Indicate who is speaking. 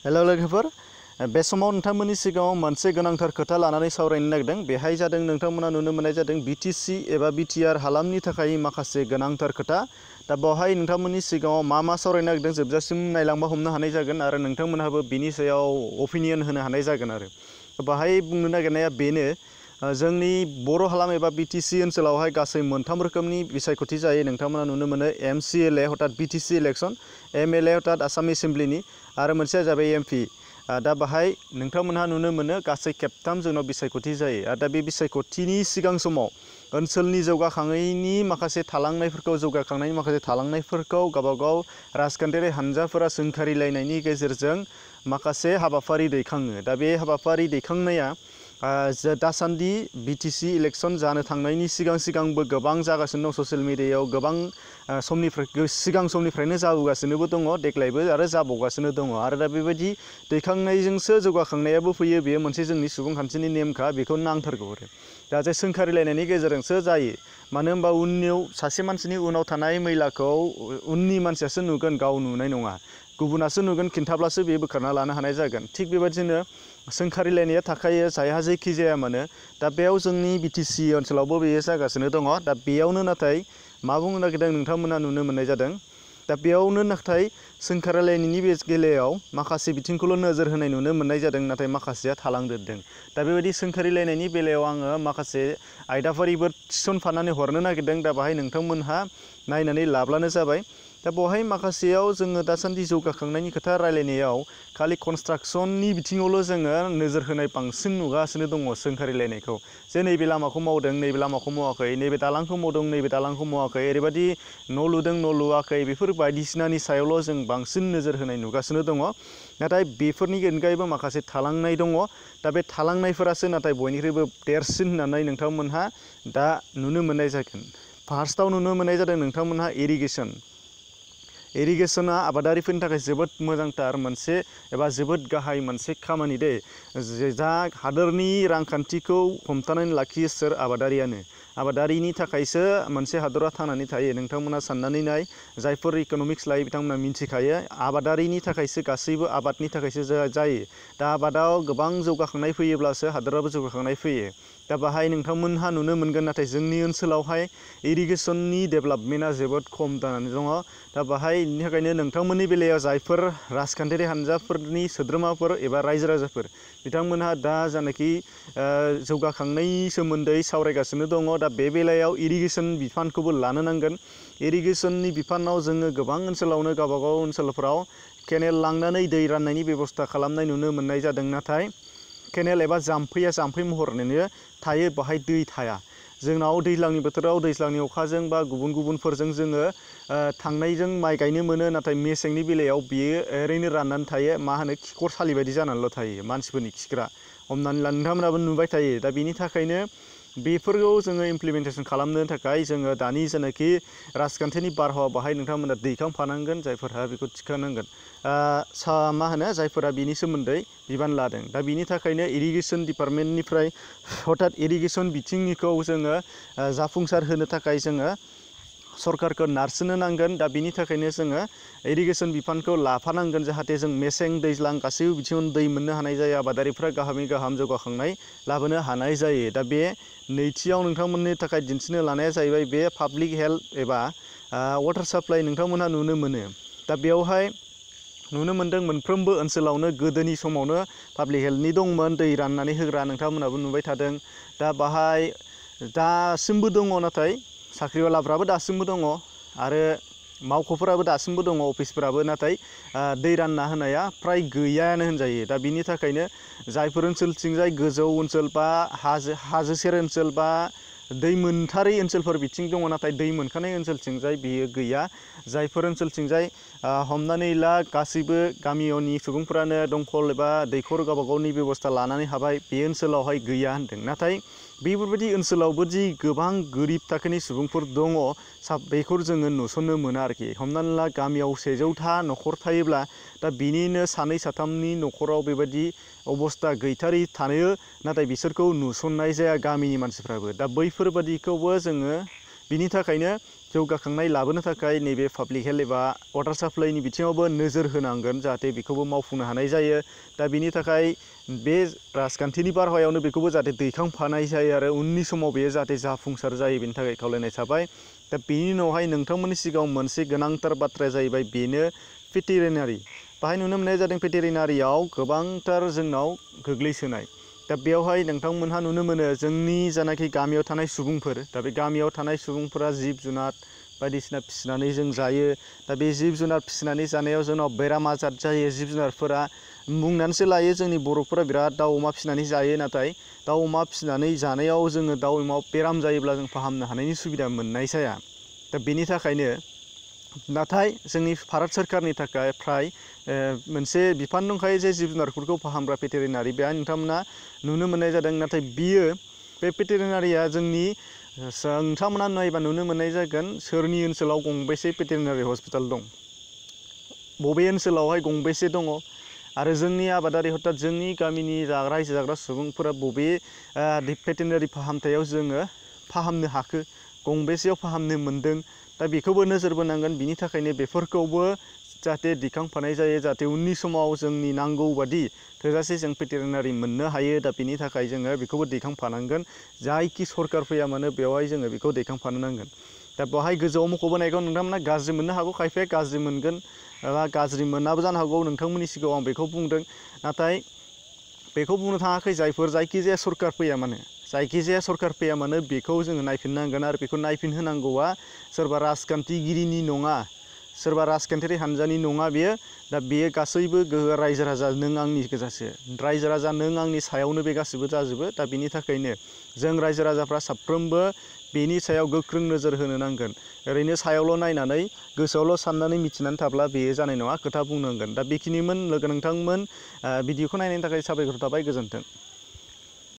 Speaker 1: Hello लोगोफोर बे समाव नोंथांमोननि सिगाङाव मोनसे गोनांथार खोथा लानानै सावरायनो नागिरदों। बेहाय जादों नोंथांमोना नुनो मोननाय जादों बिटिसि एबा बिटिआर हालामनि थाखाय माखासे गोनांथार खोथा। दा बेवहाय नोंथांमोननि सिगाङाव मा सावरायनो नागिरदों जोबजासिम नायलांबा हमनो हानाय जागोन आरो नोंथांमोनहाबो बिनि सायाव अपिनियन होनो हानाय जागोन आरो बेवहाय बुंनो नागिरनाया बेनो जोंनि बर' हालाम एबा बिटिसि ओनसोलावहाय गासै मोनथाम रोखोमनि बिसायख'थि जायो। नोंथांमोना नुनो मोनो एमसिएलए अर्थात बिटिसि इलेक्शन, एमएलए अर्थात आसाम एसेम्ब्लिनि आरो मोनसेया जाबाय एमपि। दा बाहाय नोंथांमोनहा नुनो मोनो गासै खेबथाम जोंनाव बिसायख'थि जायो आरो दा बे बिसायख'थिनि सिगां समाव ओनसोलनि जौगाखांनायनि माखासे थालांनायफोरखौ गावबागाव राजखान्थियारि हानजाफोरा सोंखारिलायनायनि गेजेरजों माखासे हाबाफारि दैखाङो। दा बे हाबाफारि दैखांनाया दासान्दि बिटिसि इलेक्शन जानो थांनायनि सिगांबो गोबां जागासिनो दं। ससियेल मिडियायाव गोबां सिगां समनिफ्रायनो जाबोगासिनोबो दङ, देग्लायबो आरो जाबावगासिनो दङ आरो दा बेबायदि दैखांनायजोंसो जौगाखांनायाबो फैयो। बेयो मोनसे जोंनि सुबुंखान्थिनि नेमखा, बेखौ नांथारगौ आरो दा जे सोंखारिलायनायनि गेजेरजोंसो जायो। मानो होनबा उननियाव सासे मानसिनि उनाव थानाय मैलाखौ उननि मानसियासो नुगोन, गाव नुनाय नङा। गुबुनासो नुगोन, खिन्थाब्लासो बे बोखारना लानो हानाय जागोन। थिग बेबायदिनो सोंखारिलायनाया थाखायो जायहा जेखि जाया मानो। दा बेयाव जोंनि बिटिसि ओनसोलावबो बेयो जागासिनो दङ। दा बेयावनो नाथाय मा बुंनो नागिरदों नोंथांमोना नुनो मोननाय जादों। दा बेयावनो नाथाय सोंखारिलायनायनि बे बेलायाव माखासे बिथिंखौल' नोजोर होनाय नुनो मोननाय जादों, नाथाय माखासेया थालांदेरदों। दा बेबायदि सोंखारिलायनायनि बेलायाव आङो माखासे आयदाफारिबो थिसनफानानै हरनो नागिरदों। दा बाहाय नोंथांमोनहा नायनानै लाब्लानो जाबाय। दा बेवहाय माखासेयाव जोङो दासान्दि जौगाखांनायनि खोथा रायलायनायाव खालि कनस्ट्राक्सननि बिथिङावल' जोङो नोजोर होनाय बांसिन नुगासिनो दङ सोंखारिलायनायखौ। जे नैबे लामाखौ मावदों, नैबे लामाखौ मावाखै, नैबे दालांखौ मावदों, नैबे दालांखौ मावाखै, ओरैबायदि न' लुदों, न' लुवाखै, बेफोर बायदिसिनानि सायावल' जों बांसिन नोजोर होनाय नुगासिनो दङ। नाथाय बेफोरनि अनगायैबो माखासे थालांनाय दङ। दा बे थालांनायफोरासो नाथाय बयनिख्रुइबो देरसिन होननानै नोंथांमोनहा दा नुनो मोननाय जागोन। फार्स्टआव नुनो मोननाय जादों नोंथांमोनहा इरिगेसन। इरिगेसना आबादारिफोरनि थाखाय जोबोद मोजांथार मोनसे एबा जोबोद गाहाय मोनसे खामानि दे। जा हादोरनि रांखान्थिखौ हमथानानै लाखियो सोर? आबादारियानो। आबादारिनि थाखायसो मोनसे हादरा थांनानै थायो। नोंथांमोना साननानै नाय, जायफोर इक'नमिक्स लायो बिथांमोना मिथिखायो आबादारिनि थाखायसो, गासैबो आबादनि थाखायसो जायो। दा आबादाव गोबां जौगाखांनाय फैयोब्लासो हादोराबो जौगाखांनाय फैयो। दा बाहाय नोंथांमोनहा नुनो मोनगोन, नाथाय जोंनि ओनसोलावहाय इरिगेसननि डेभेलपमेन्टआ जोबोद खम जानानै दङ। दा बाहाय बेनि थाखायनो नोंथांमोननि बेलायाव जायफोर राजखान्थियारि हानजाफोरनि सोद्रोमाफोर एबा रायजो राजाफोर बिथांमोनहा दा जानाखि जौगाखांनायनि सोमोन्दै सावरायगासिनो दङ, दा बे बेलायाव इरिगेसन बिफानखौबो लानो नांगोन। इरिगेसननि बिफानाव जोङो गोबां ओनसोलावनो गावबागाव ओनसोलफ्राव केनेल लांनानै दै राननायनि बेब'स्था खालामनाय नुनो मोननाय जादों। नाथाय केनेल एबा जाम्फैया जाम्फै महरैनो थायो, बाहाय दै थाया। जोंनाव दैज्लांनि बोथोराव दैज्लांनि अखाजों बा गुबुनफोरजों जोङो थांनायजों माइ गायनो मोनो, नाथाय मेसेंनि बेलायाव बियो ओरैनो राननानै थायो। मा होनो, खिखरसालि बायदि जानानैल' थायो, मानसिफोरनि खिग्रा। हमनानै ला नोंथांमोनाबो नुबाय थायो। दा बिनि थाखायनो बेफोरखौ जोङो इमप्लिमेन्टेसन खालामनो थाखाय जोङो दानि जेनाखि राजखान्थिनि बारहावा बाहाय नोंथांमोना दैखांफानांगोन, जायफोरहा बेखौ थिखांनांगोन। मा होनो, जायफोरा बिनि सोमोन्दै बिबान लादों। दा बिनि थाखायनो इरिगेसन डिपार्टमेन्टनिफ्राय हथात इरिगेसन बिथिंनिखौ जोङो जाफुंसार होनो थाखाय जोङो सरकारखौ नारसिननो नांगोन। दा बिनि थाखायनो जोङो इरिगेसन बिफानखौ लाफानांगोन, जाहाथे जों मेसें दैज्लां गासैबो बिथिङावनो दै मोननो हानाय जायो। आबादारिफ्रा गाहामै गाहाम जौगाखांनाय लाबोनो हानाय जायो। दा बे नैथियाव नोंथांमोननि थाखाय दिन्थिनो लानाया जाहैबाय बे पाब्लिक हेल्थ एबा वाटार साप्लाइ। नोंथांमोनहा नुनो मोनो, दा बेयावहाय नुनो मोनदों मोनफ्रोमबो ओनसोलावनो गोदोनि समावनो पाब्लिक हेल्थनि दंमोन, दै राननानै होग्रा। नोंथांमोनाबो नुबाय थादों। दा बाहाय दासिमबो दङ, नाथाय साख्रिआवलाफ्राबो दासिमबो दङ आरो मावख'फोराबो दासिमबो दङ, अफिसफोराबो। नाथाय दै रानना होनाया फ्राय गैयानो होनजायो। दा बिनि थाखायनो जायफोर ओनसोलथिंजाय गोजौ ओनसोल बा हाजो सेर ओनसोल बा दै मोनथारै ओनसोलफोर बिथिं दङ, नाथाय दै मोनखानाय ओनसोलथिंजाय बियो गैया। जायफोर ओनसोलथिंजाय हमनानै ला गासैबो गामिनि सुबुंफ्रानो दंखल एबा दैखर गावबा गावनि बेब'स्था लानानै हाबाय, बे ओनसोलावहाय गैया होनदों। नाथाय बेफोरबायदि ओनसोलावबो दि गोबां गोरिब थाखोनि सुबुंफोर दङ, बेखौ जोङो नुसननो मोना आरोखि। हमनानै ला गामियाव 100था न'खर थायोब्ला दा बिनिनो 2-3नि न'खराव बेबायदि अबस्था गैथारै थायो, नाथाय बिसोरखौ नुसननाय जाया गामिनि मानसिफ्राबो। दा बैफोरबादिखौबो जोङो बिनि थाखायनो जौगाखांनाय लाबोनो थाखाय नैबे पाब्लिक हेल्थ एबा वाटार साप्लाइनि बिथिङावबो नोजोर होनांगोन जाहाथे बेखौबो मावफुंनो हानाय जायो। दा बिनि थाखाय बे राजखान्थिनि बारहावायावनो बेखौबो जाहाथे दैखांफानाय जायो आरो उननि समाव बेयो जाहाथे जाफुंसार जायो बेनि थाखाय खावलायनाय थाबाय। दा बेनि उनावहाय नोंथांमोननि सिगाङाव मोनसे गोनांथार बाथ्राया जाहैबाय बेनो भेटेरिनारि। बाहाय नुनो मोननाय जादों भेटेरिनारियाव गोबांथार जोंनाव गोग्लैसोनाय। दा बेवहाय नोंथांमोनहा नुनो मोनो जोंनि जानाखि गामियाव थानाय सुबुंफोर, दा बे गामियाव थानाय सुबुंफोरा जिब जुनार बायदिसिना फिसिनानै जों जायो। दा बे जिब जुनार फिसिनानै जानायाव जोंनाव बेराम आजार जायो। जिब जुनारफोरा बुंनानैसो लायो जोंनि बर'फोरा बिराद दाउ अमा फिसिनानै जायो, नाथाय दाउ अमा फिसिनानै जानायाव जोङो दाउ अमायाव बेराम जायोब्ला जों फाहामनो हानायनि सुबिदा मोननाय जाया। दा बेनि थाखायनो नाथाय जोंनि भारत सोरखारनि थाखाय फ्राय मोनसे बिफान दंखायो जे जिब जुनारफोरखौ फाहामग्रा भेटेरिनारि, बेहाय नोंथांमोना नुनो मोननाय जादों। नाथाय बियो बे भेटेरिनारिया जोंनि नोंथांमोना नायबा नुनो मोननाय जागोन सोरनि ओनसोलाव गंबेसे भेटेरिनारि हस्पिटाल दं, बबे ओनसोलावहाय गंबेसे दङ, आरो जोंनि आबादारि अर्थात जोंनि गामिनि रायजो जाग्रा सुबुंफोरा बबे भेटेरिनारि फाहामथायाव जोङो फाहामनो हाखो, गंबेसेयाव फाहामनो मोनदों। दा बेखौबो नोजोर बोनांगोन। बिनि थाखायनो बेफोरखौबो जाहाथे दिखांफानाय जायो, जाहाथे उननि समाव जोंनि नांगौ बादि थोजासे जों भेटेरिनारि मोननो हायो। दा बिनि थाखाय जोङो बेखौबो दैखांफानांगोन। जायखि सरकार फैया मानो बेवहाय जोङो बेखौ दैखांफानो नांगोन। दा बेवहाय गोजौआव मख'बोनायखौ नोंथांमोना गाज्रि मोननो हागौ, खायफाया गाज्रि मोनगोन एबा गाज्रि मोनाबो जानो हागौ। नोंथांमोननि सिगाङाव आं बेखौ बुंदों, नाथाय बेखौ बुंनो थाङाखै जायखिजाया सरकार फैया मानो, जायखिजाया सरकार फैया मानो बेखौ जोङो नायफिननांगोन। आरो बेखौ नायफिनहोनांगौआ सोरबा राजखान्थिगिरिनि नङा, सोरबा राजखान्थियारि हान्जानि नङा बेयो। दा बेयो गासैबो गोहोआ रायजो राजा नों आंनि गोजासो, रायजो राजा नों आंनि सायावनो बे गासैबो जाजोबो। दा बिनि थाखायनो जों रायजो राजाफ्रा साफ्रोमबो बेनि सायाव गोख्रों नोजोर होनो नांगोन। ओरैनो सायावल' नायनानै गोसोआवल' साननानै मिथिनानै थाब्ला बेयो जानाय नङा, खोथा बुंनांगोन। दा बेखिनिमोन लोगो नोंथांमोन भिडिअखौ नायनायनि थाखाय साबायखर थाबाय, गोजोन्थों।